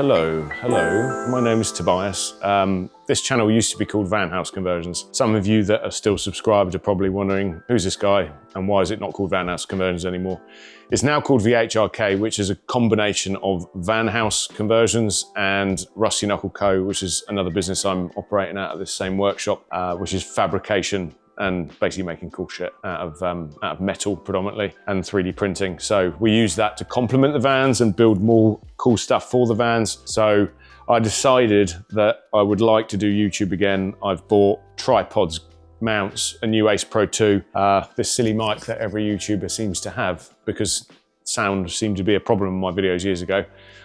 Hello, my name is Tobias. This channel used to be called Van House Conversions. Some of you that are still subscribed are probably wondering, who's this guy and why is it not called Van House Conversions anymore? It's now called VHRK, which is a combination of Van House Conversions and Rusty Knuckle Co., which is another business I'm operating out of this same workshop, which is fabrication and basically making cool shit out of metal predominantly and 3D printing. So we use that to complement the vans and build more cool stuff for the vans. So I decided that I would like to do YouTube again. I've bought tripods, mounts, a new Ace Pro 2, this silly mic that every YouTuber seems to have because sound seemed to be a problem in my videos years ago.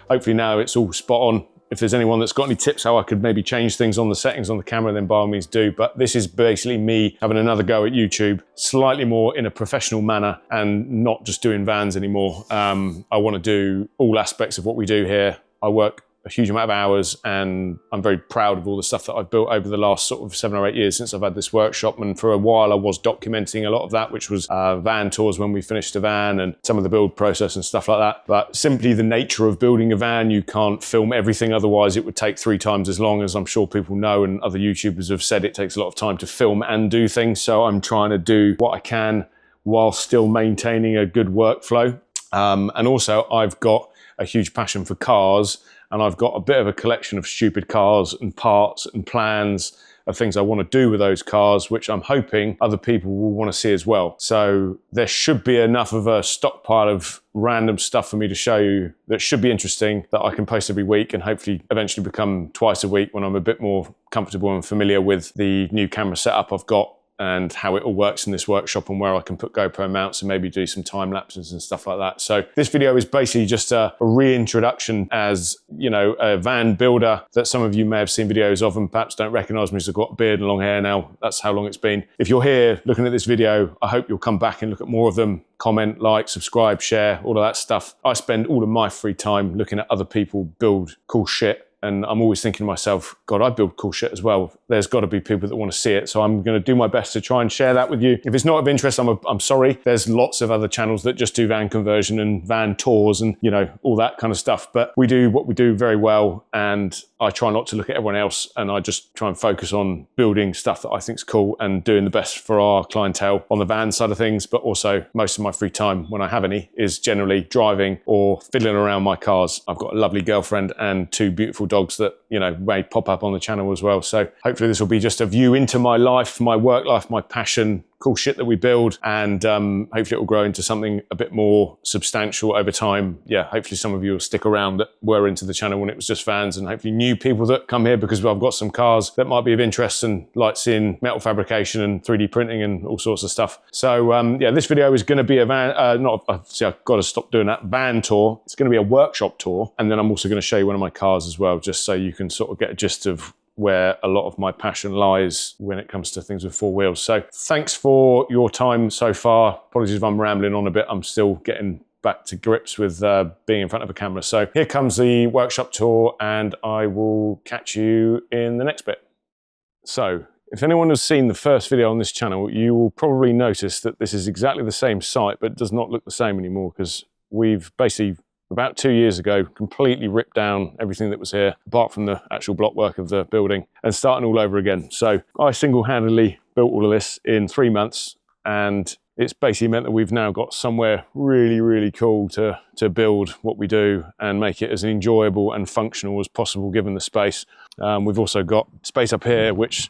Hopefully now it's all spot on. If there's anyone that's got any tips how I could maybe change things on the settings on the camera, then by all means do. But this is basically me having another go at YouTube, slightly more in a professional manner and not just doing vans anymore. I want to do all aspects of what we do here. I work a huge amount of hours and I'm very proud of all the stuff that I've built over the last sort of 7 or 8 years since I've had this workshop. And for a while I was documenting a lot of that, which was van tours when we finished a van and some of the build process and stuff like that. But simply the nature of building a van, you can't film everything, otherwise it would take 3 times as long, as I'm sure people know, and other YouTubers have said it takes a lot of time to film and do things. So I'm trying to do what I can while still maintaining a good workflow. And also I've got a huge passion for cars, and I've got a bit of a collection of stupid cars and parts and plans of things I want to do with those cars, which I'm hoping other people will want to see as well. So there should be enough of a stockpile of random stuff for me to show you that should be interesting, that I can post every week and hopefully eventually become twice a week when I'm a bit more comfortable and familiar with the new camera setup I've got and how it all works in this workshop and where I can put GoPro mounts and maybe do some time lapses and stuff like that. So this video is basically just a reintroduction as, you know, a van builder that some of you may have seen videos of and perhaps don't recognize me because I've got a beard and long hair now. That's how long it's been. If you're here looking at this video, I hope you'll come back and look at more of them. Comment, like, subscribe, share, all of that stuff. I spend all of my free time looking at other people build cool shit. And I'm always thinking to myself, God, I build cool shit as well. There's got to be people that want to see it. So I'm going to do my best to try and share that with you. If it's not of interest, I'm sorry. There's lots of other channels that just do van conversion and van tours and, you know, all that kind of stuff. But we do what we do very well. And I try not to look at everyone else. And I just try and focus on building stuff that I think is cool and doing the best for our clientele on the van side of things. But also most of my free time, when I have any, is generally driving or fiddling around my cars. I've got a lovely girlfriend and 2 beautiful dogs that, you know, may pop up on the channel as well. So hopefully this will be just a view into my life, my work life, my passion, cool shit that we build, and hopefully it will grow into something a bit more substantial over time. Yeah, hopefully some of you will stick around that were into the channel when it was just vans, and hopefully new people that come here because I've got some cars that might be of interest and like seeing metal fabrication and 3D printing and all sorts of stuff. So yeah, this video is going to be a van, see, I've got to stop doing that, van tour. It's going to be a workshop tour, and then I'm also going to show you one of my cars as well, just so you can sort of get a gist of where a lot of my passion lies when it comes to things with 4 wheels. So thanks for your time so far. Apologies if I'm rambling on a bit. I'm still getting back to grips with being in front of a camera. So here comes the workshop tour, and I will catch you in the next bit. So if anyone has seen the first video on this channel, you will probably notice that this is exactly the same site, but it does not look the same anymore because we've basically, about 2 years ago, completely ripped down everything that was here, apart from the actual block work of the building, and starting all over again. So I single-handedly built all of this in 3 months, and it's basically meant that we've now got somewhere really, really cool to build what we do and make it as enjoyable and functional as possible given the space. We've also got space up here, which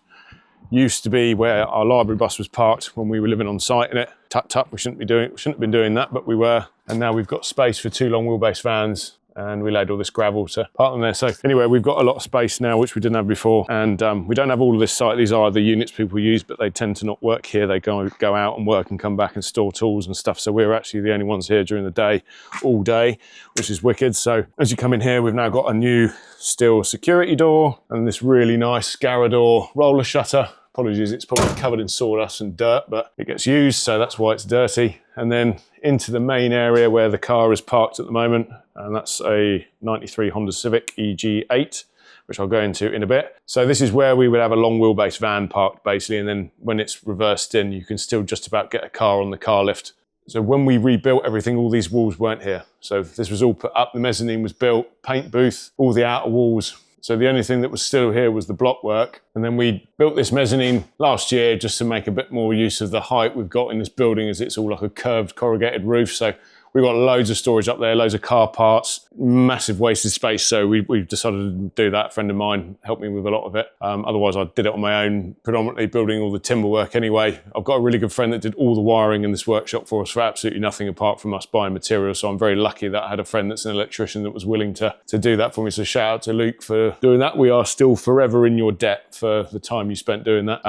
used to be where our library bus was parked when we were living on site in it. Tut tut, we shouldn't have been doing that, but we were. And now we've got space for 2 long wheelbase vans, and we laid all this gravel to park them there. So anyway, we've got a lot of space now, which we didn't have before. And we don't have all of this site. These are the units people use, but they tend to not work here. They go out and work and come back and store tools and stuff. So we're actually the only ones here during the day, all day, which is wicked. So as you come in here, we've now got a new steel security door and this really nice Scarador roller shutter. Apologies, it's probably covered in sawdust and dirt, but it gets used, so that's why it's dirty. And then into the main area where the car is parked at the moment, and that's a 93 Honda Civic EG8, which I'll go into in a bit. So this is where we would have a long wheelbase van parked basically, and then when it's reversed in, you can still just about get a car on the car lift So when we rebuilt everything, all these walls weren't here. So this was all put up, the mezzanine was built, paint booth, all the outer walls. So the only thing that was still here was the block work. And then we built this mezzanine last year just to make a bit more use of the height we've got in this building, as it's all like a curved corrugated roof. So we've got loads of storage up there, loads of car parts, massive wasted space. So we've decided to do that. A friend of mine helped me with a lot of it. Otherwise, I did it on my own, predominantly building all the timber work anyway. I've got a really good friend that did all the wiring in this workshop for us for absolutely nothing apart from us buying materials. So I'm very lucky that I had a friend that's an electrician that was willing to do that for me. So shout out to Luke for doing that. We are still forever in your debt for the time you spent doing that.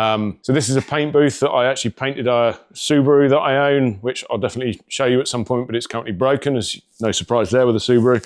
So this is a paint booth that I actually painted a Subaru that I own, which I'll definitely show you at some point, but it's currently broken, as no surprise there with the Subaru.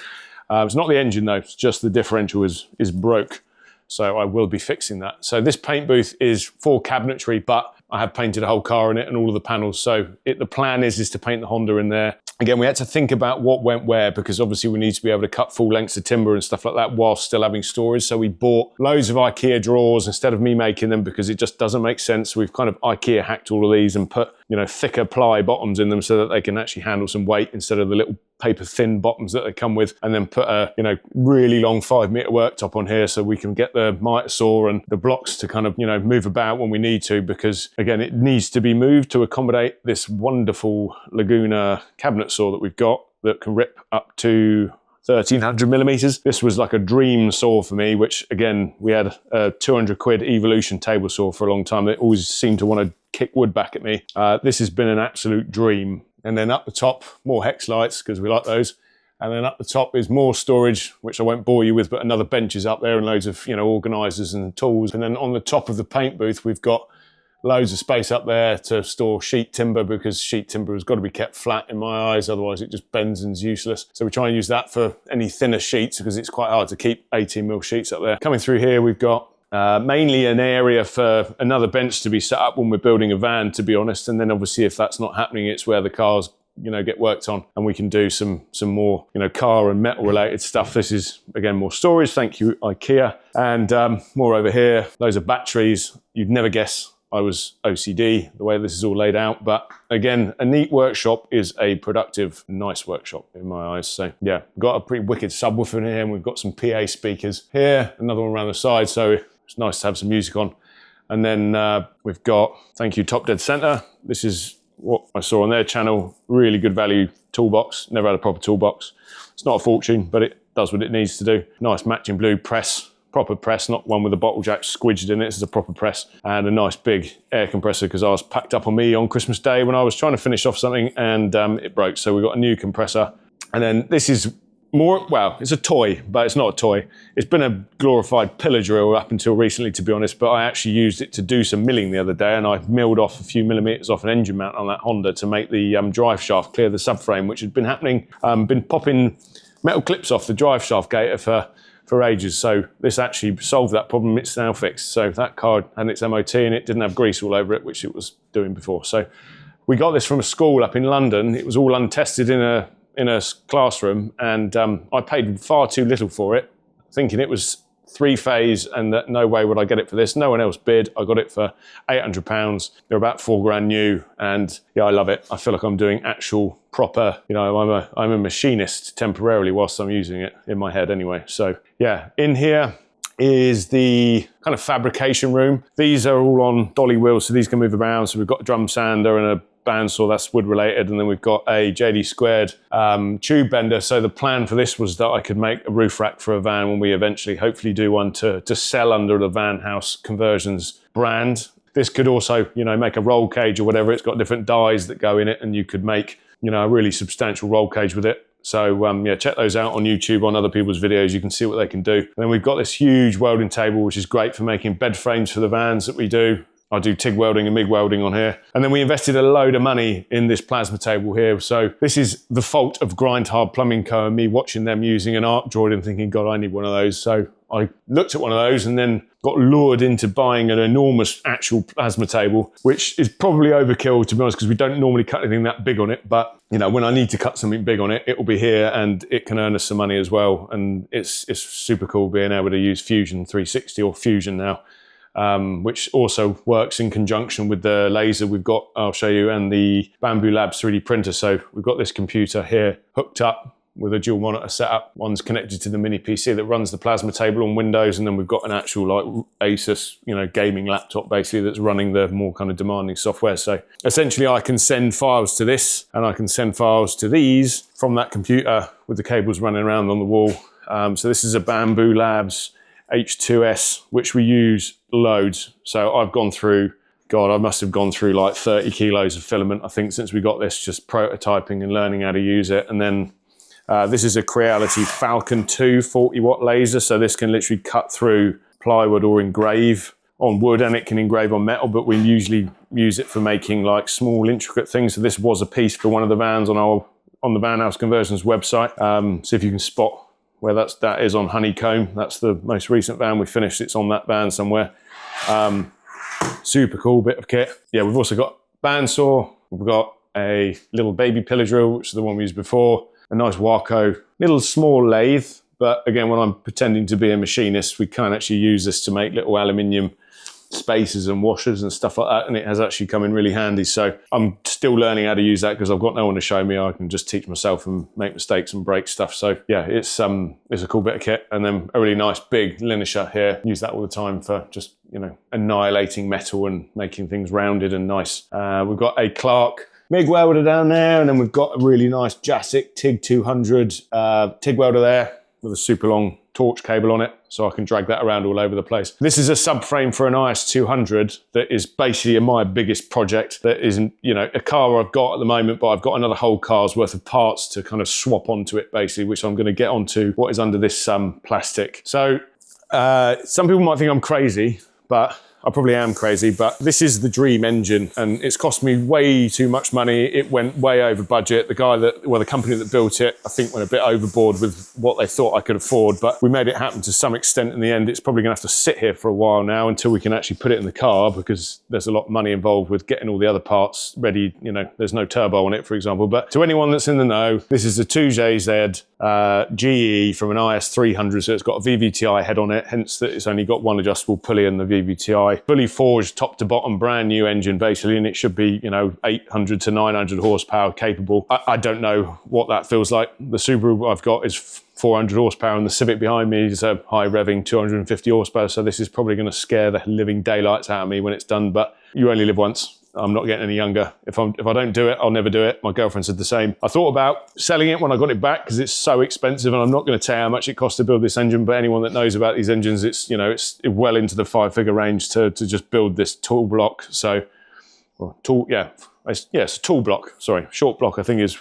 It's not the engine though, it's just the differential is broke. So I will be fixing that. So this paint booth is for cabinetry, but I have painted a whole car in it and all of the panels. So the plan is to paint the Honda in there. Again, we had to think about what went where, because obviously we need to be able to cut full lengths of timber and stuff like that while still having storage. So we bought loads of IKEA drawers instead of me making them, because it just doesn't make sense. We've kind of IKEA hacked all of these and put, you know, thicker ply bottoms in them so that they can actually handle some weight instead of the little paper thin bottoms that they come with, and then put a, you know, really long 5-meter worktop on here so we can get the miter saw and the blocks to kind of, you know, move about when we need to, because again, it needs to be moved to accommodate this wonderful Laguna cabinet saw that we've got that can rip up to 1300 millimeters. This was like a dream saw for me, which again, we had a 200 quid Evolution table saw for a long time. They always seemed to want to kick wood back at me. This has been an absolute dream. And then up the top, more hex lights, because we like those. And then up the top is more storage, which I won't bore you with, but another bench is up there and loads of, you know, organizers and tools. And then on the top of the paint booth, we've got loads of space up there to store sheet timber, because sheet timber has got to be kept flat in my eyes, otherwise it just bends and is useless. So we try and use that for any thinner sheets, because it's quite hard to keep 18mm sheets up there. Coming through here, we've got mainly an area for another bench to be set up when we're building a van, to be honest. And then obviously if that's not happening, it's where the cars, you know, get worked on, and we can do some more, you know, car and metal related stuff. This is again more storage, thank you IKEA. And more over here, loads of batteries. You'd never guess I was OCD the way this is all laid out, but again, a neat workshop is a productive, nice workshop in my eyes. So yeah, we've got a pretty wicked subwoofer in here, and we've got some PA speakers here, another one around the side, so it's nice to have some music on. And then we've got, thank you Top Dead Center. This is what I saw on their channel, really good value toolbox. Never had a proper toolbox. It's not a fortune, but it does what it needs to do. Nice matching blue press, proper press, not one with a bottle jack squidged in it. This is a proper press, and a nice big air compressor, because I was packed up on me on Christmas Day when I was trying to finish off something, and it broke. So we got a new compressor. And then this is more, well, it's a toy, but it's not a toy. It's been a glorified pillar drill up until recently, to be honest, but I actually used it to do some milling the other day, and I milled off a few millimeters off an engine mount on that Honda to make the drive shaft clear the subframe, which had been happening, been popping metal clips off the drive shaft gator for ages. So this actually solved that problem. It's now fixed. So that car had its MOT and it didn't have grease all over it, which it was doing before. So we got this from a school up in London. It was all untested in a classroom, and I paid far too little for it, thinking it was 3-phase and that no way would I get it for this. No one else bid. I got it for £800. They're about 4 grand new, and yeah, I love it. I feel like I'm doing actual proper, you know, I'm a machinist temporarily whilst I'm using it, in my head anyway. So yeah, in here is the kind of fabrication room. These are all on dolly wheels, so these can move around. So we've got a drum sander and a bandsaw, that's wood related, and then we've got a JD squared tube bender. So the plan for this was that I could make a roof rack for a van when we eventually hopefully do one to sell under the Van House Conversions brand. This could also, you know, make a roll cage or whatever. It's got different dies that go in it, and you could make, you know, a really substantial roll cage with it. So yeah, check those out on YouTube, on other people's videos. You can see what they can do. And then we've got this huge welding table, which is great for making bed frames for the vans that we do. I do TIG welding and MIG welding on here. And then we invested a load of money in this plasma table here. So this is the fault of Grind Hard Plumbing Co. and me watching them using an arc droid and thinking, God, I need one of those. So I looked at one of those and then got lured into buying an enormous actual plasma table, which is probably overkill, to be honest, because we don't normally cut anything that big on it. But you know, when I need to cut something big on it, it will be here, and it can earn us some money as well. And it's super cool being able to use Fusion 360 or Fusion now. which also works in conjunction with the laser we've got, I'll show you, and the Bamboo Labs 3D printer. So we've got this computer here hooked up with a dual monitor setup. One's connected to the mini PC that runs the plasma table on Windows, and then we've got an actual like Asus, gaming laptop basically that's running the more kind of demanding software. So essentially I can send files to this and I can send files to these from that computer with the cables running around on the wall. So this is a Bamboo Labs H2S, which we use loads. So I've gone through, God, I must have gone through like 30 kilos of filament, I think, since we got this, just prototyping and learning how to use it. And then this is a Creality Falcon 2 40-watt laser. So this can literally cut through plywood or engrave on wood, and it can engrave on metal, but we usually use it for making like small intricate things. So this was a piece for one of the vans on the Van House Conversions website. So if you can spot where that is on Honeycomb, that's the most recent van we finished. It's on that van somewhere. Super cool bit of kit. Yeah, we've also got bandsaw. We've got a little baby pillar drill, which is the one we used before. A nice Waco, little small lathe. But again, when I'm pretending to be a machinist, we can actually use this to make little aluminium spacers and washers and stuff like that, and it has actually come in really handy. So I'm still learning how to use that because I've got no one to show me. I can just teach myself and make mistakes and break stuff. So yeah, it's a cool bit of kit. And then a really nice big linisher here. Use that all the time for just annihilating metal and making things rounded and nice. We've got a Clark MIG welder down there, and then we've got a really nice Jasic TIG 200 TIG welder there with a super long torch cable on it, so I can drag that around all over the place. This is a subframe for an IS-200 that is basically my biggest project. That isn't, a car I've got at the moment, but I've got another whole car's worth of parts to kind of swap onto it, basically, which I'm going to get onto what is under this plastic. So some people might think I'm crazy, but I probably am crazy, but this is the dream engine, and it's cost me way too much money. It went way over budget. The company that built it, I think, went a bit overboard with what they thought I could afford, but we made it happen to some extent in the end. It's probably gonna have to sit here for a while now until we can actually put it in the car, because there's a lot of money involved with getting all the other parts ready. There's no turbo on it, for example. But to anyone that's in the know, this is a 2JZ GE from an IS-300, so it's got a VVTi head on it, hence that it's only got one adjustable pulley in the VVTi. Fully forged, top to bottom, brand new engine basically, and it should be 800 to 900 horsepower capable. I don't know what that feels like. The Subaru I've got is 400 horsepower, and the Civic behind me is a high revving 250 horsepower, so this is probably going to scare the living daylights out of me when it's done, but you only live once. I'm not getting any younger. If I don't do it, I'll never do it. My girlfriend said the same. I thought about selling it when I got it back because it's so expensive, and I'm not going to tell you how much it costs to build this engine, but anyone that knows about these engines, it's it's well into the 5-figure range to just build this tool block. So, it's a tool block. Sorry, short block I think is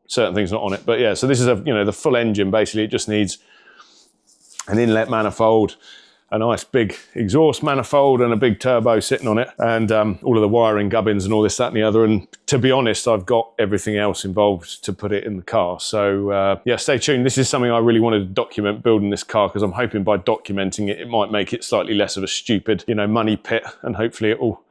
certain things not on it, but yeah. So this is the full engine basically. It just needs an inlet manifold, a nice big exhaust manifold, and a big turbo sitting on it, and all of the wiring gubbins and all this, that and the other. And to be honest, I've got everything else involved to put it in the car. So yeah, stay tuned. This is something I really wanted to document, building this car, because I'm hoping by documenting it, it might make it slightly less of a stupid money pit, and hopefully it'll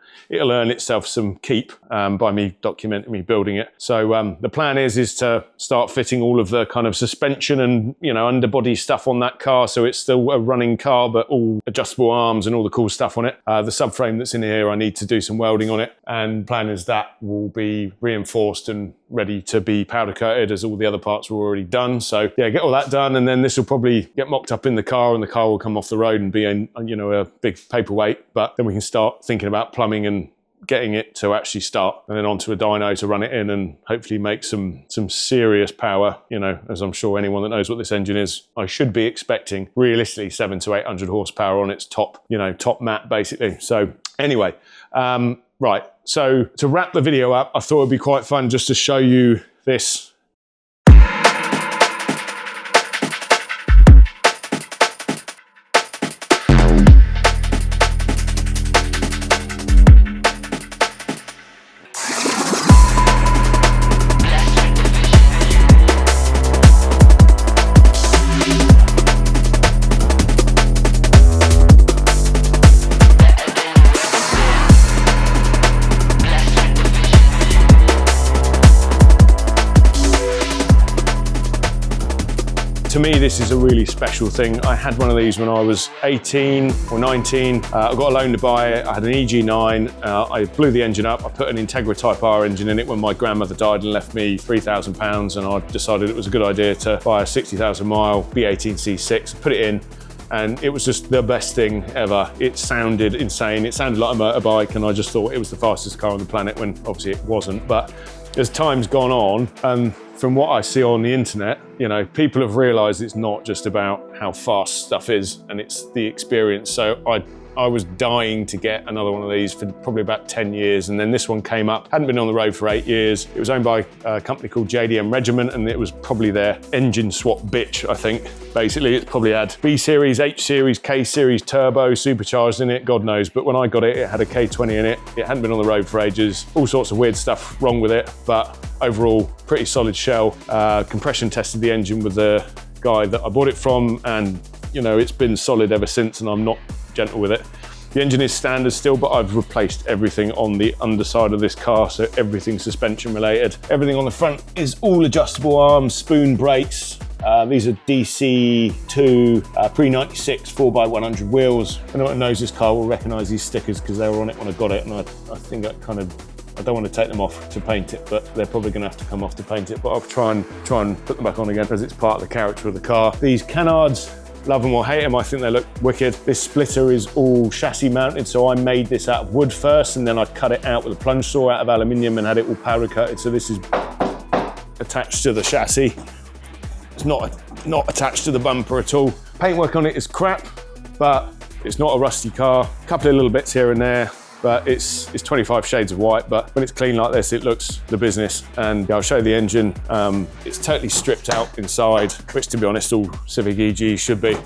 earn itself some keep by me documenting me building it. So the plan is to start fitting all of the kind of suspension and underbody stuff on that car, so it's still a running car, but all adjustable arms and all the cool stuff on it. The subframe that's in here, I need to do some welding on it, and plan is that will be reinforced and ready to be powder coated, as all the other parts were already done. So yeah, get all that done, and then this will probably get mocked up in the car, and the car will come off the road and be a big paperweight. But then we can start thinking about plumbing and getting it to actually start, and then onto a dyno to run it in, and hopefully make some serious power. As I'm sure anyone that knows what this engine is, I should be expecting realistically 700 to 800 horsepower on its top mat basically. So anyway, right, so to wrap the video up, I thought it'd be quite fun just to show you this. To me, this is a really special thing. I had one of these when I was 18 or 19. I got a loan to buy it. I had an EG9. I blew the engine up. I put an Integra Type R engine in it when my grandmother died and left me £3,000, and I decided it was a good idea to buy a 60,000 mile B18 C6, put it in, and it was just the best thing ever. It sounded insane. It sounded like a motorbike, and I just thought it was the fastest car on the planet, when obviously it wasn't. But as time's gone on, and from what I see on the internet, you know, people have realized it's not just about how fast stuff is, and it's the experience. So I was dying to get another one of these for probably about 10 years. And then this one came up, hadn't been on the road for 8 years. It was owned by a company called JDM Regiment, and it was probably their engine swap bitch, I think. Basically, it probably had B series, H series, K series, turbo, supercharged in it, God knows. But when I got it, it had a K20 in it. It hadn't been on the road for ages. All sorts of weird stuff wrong with it, but overall, pretty solid shell. Compression tested the engine with the guy that I bought it from, and you know, it's been solid ever since, and I'm not gentle with it. The engine is standard still, but I've replaced everything on the underside of this car, so everything's suspension related. Everything on the front is all adjustable arms, spoon brakes. These are DC2 pre-96 4x100 wheels. Anyone who knows this car will recognise these stickers because they were on it when I got it, and I think I don't want to take them off to paint it, but they're probably going to have to come off to paint it, but I'll try and put them back on again because it's part of the character of the car. These canards, love them or hate them, I think they look wicked. This splitter is all chassis mounted, so I made this out of wood first, and then I cut it out with a plunge saw out of aluminium and had it all powder coated. So this is attached to the chassis. It's not attached to the bumper at all. Paintwork on it is crap, but it's not a rusty car. A couple of little bits here and there, but it's 25 shades of white, but when it's clean like this, it looks the business. And I'll show you the engine. It's totally stripped out inside, which to be honest, all Civic EG should be.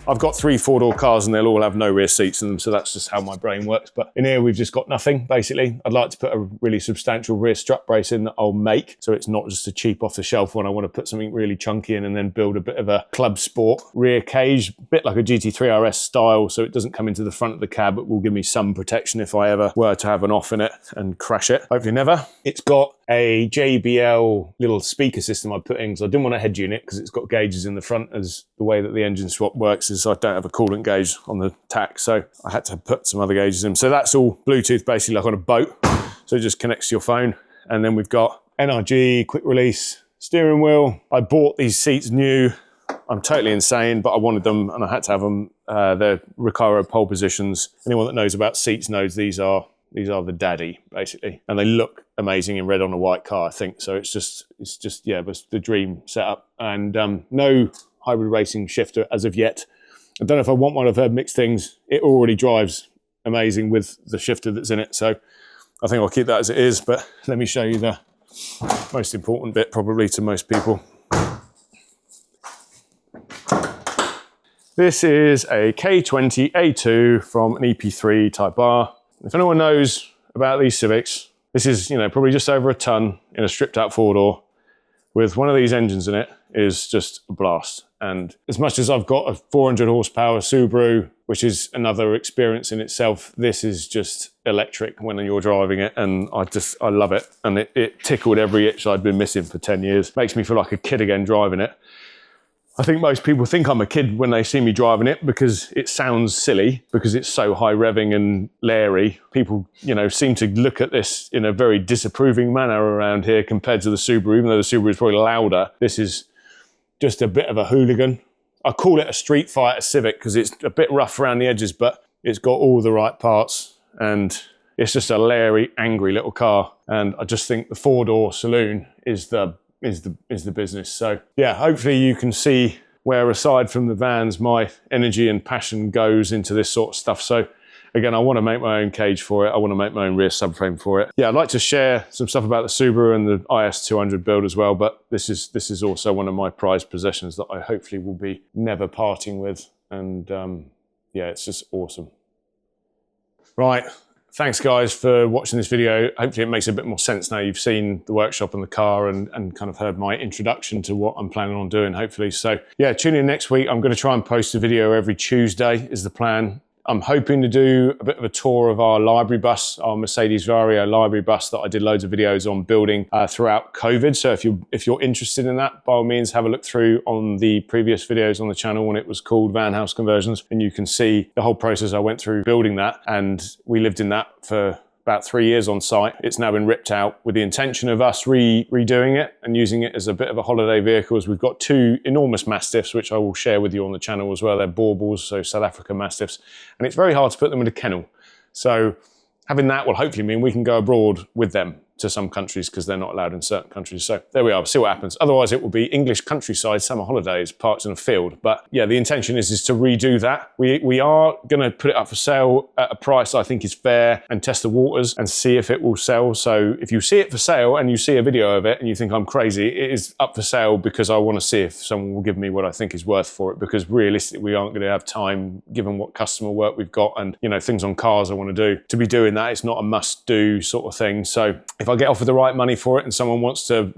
I've got 3 4-door cars and they'll all have no rear seats in them, so that's just how my brain works. But in here, we've just got nothing, basically. I'd like to put a really substantial rear strut brace in that I'll make, so it's not just a cheap off-the-shelf one. I want to put something really chunky in and then build a bit of a club sport rear cage, a bit like a GT3 RS style, so it doesn't come into the front of the cab, but will give me some protection if I ever were to have an off in it and crash it. Hopefully never. It's got a JBL little speaker system I put in because I didn't want a head unit because it's got gauges in the front, as the way that the engine swap works is I don't have a coolant gauge on the tack, so I had to put some other gauges in. So that's all Bluetooth, basically like on a boat. So it just connects to your phone. And then we've got NRG, quick release, steering wheel. I bought these seats new. I'm totally insane, but I wanted them and I had to have them. They're Recaro pole positions. Anyone that knows about seats knows these are the daddy, basically. And they look amazing in red on a white car, I think. So it's just yeah, it was the dream setup. And no hybrid racing shifter as of yet. I don't know if I want one. I've heard mixed things. It already drives amazing with the shifter that's in it. So I think I'll keep that as it is, but let me show you the most important bit probably to most people. This is a K20 A2 from an EP3 Type R. If anyone knows about these Civics, this is, you know, probably just over a ton in a stripped out 4-door with one of these engines in it is just a blast. And as much as I've got a 400 horsepower Subaru, which is another experience in itself, this is just electric when you're driving it. And I love it. And it tickled every itch I'd been missing for 10 years. Makes me feel like a kid again driving it. I think most people think I'm a kid when they see me driving it because it sounds silly, because it's so high revving and leery. People, you know, seem to look at this in a very disapproving manner around here compared to the Subaru, even though the Subaru is probably louder. This is just a bit of a hooligan. I call it a street fighter Civic because it's a bit rough around the edges, but it's got all the right parts and it's just a leery, angry little car. And I just think the 4-door saloon is the business. So yeah, hopefully you can see where, aside from the vans, my energy and passion goes into this sort of stuff. So again, I want to make my own cage for it. I want to make my own rear subframe for it. Yeah, I'd like to share some stuff about the Subaru and the IS200 build as well, but this is also one of my prized possessions that I hopefully will be never parting with. And yeah, it's just awesome. Right. Thanks guys for watching this video. Hopefully it makes a bit more sense now you've seen the workshop and the car and kind of heard my introduction to what I'm planning on doing, hopefully. So yeah, tune in next week. I'm going to try and post a video every Tuesday is the plan. I'm hoping to do a bit of a tour of our library bus, our Mercedes Vario library bus that I did loads of videos on building throughout COVID. So if you're interested in that, by all means, have a look through on the previous videos on the channel when it was called Van House Conversions, and you can see the whole process I went through building that. And we lived in that for about 3 years on site. It's now been ripped out with the intention of us redoing it and using it as a bit of a holiday vehicle. We've got 2 enormous Mastiffs, which I will share with you on the channel as well. They're baubles, so South African Mastiffs, and it's very hard to put them in a kennel. So having that will hopefully mean we can go abroad with them to some countries, because they're not allowed in certain countries. So there we are, we'll see what happens. Otherwise it will be English countryside summer holidays parked in a field. But yeah, the intention is to redo that. We are gonna put it up for sale at a price I think is fair and test the waters and see if it will sell. So if you see it for sale and you see a video of it and you think I'm crazy, it is up for sale because I want to see if someone will give me what I think is worth for it, because realistically we aren't gonna have time, given what customer work we've got and things on cars I want to do, to be doing that. It's not a must do sort of thing. So if I get offered the right money for it and someone wants to,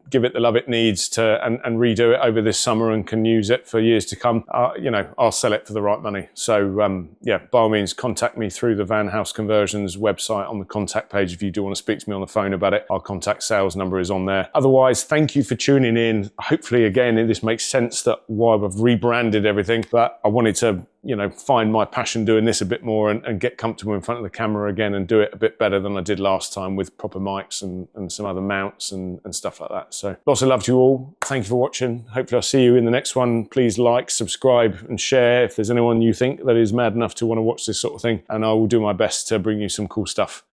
give it the love it needs to and redo it over this summer and can use it for years to come, I'll sell it for the right money. So yeah, by all means, contact me through the Van House Conversions website on the contact page if you do want to speak to me on the phone about it. Our contact sales number is on there. Otherwise, thank you for tuning in. Hopefully, again, this makes sense that why I've rebranded everything, but I wanted to find my passion doing this a bit more and get comfortable in front of the camera again and do it a bit better than I did last time with proper mics and some other mounts and stuff like that. So lots of love to you all. Thank you for watching. Hopefully I'll see you in the next one. Please like, subscribe and share if there's anyone you think that is mad enough to want to watch this sort of thing, and I will do my best to bring you some cool stuff.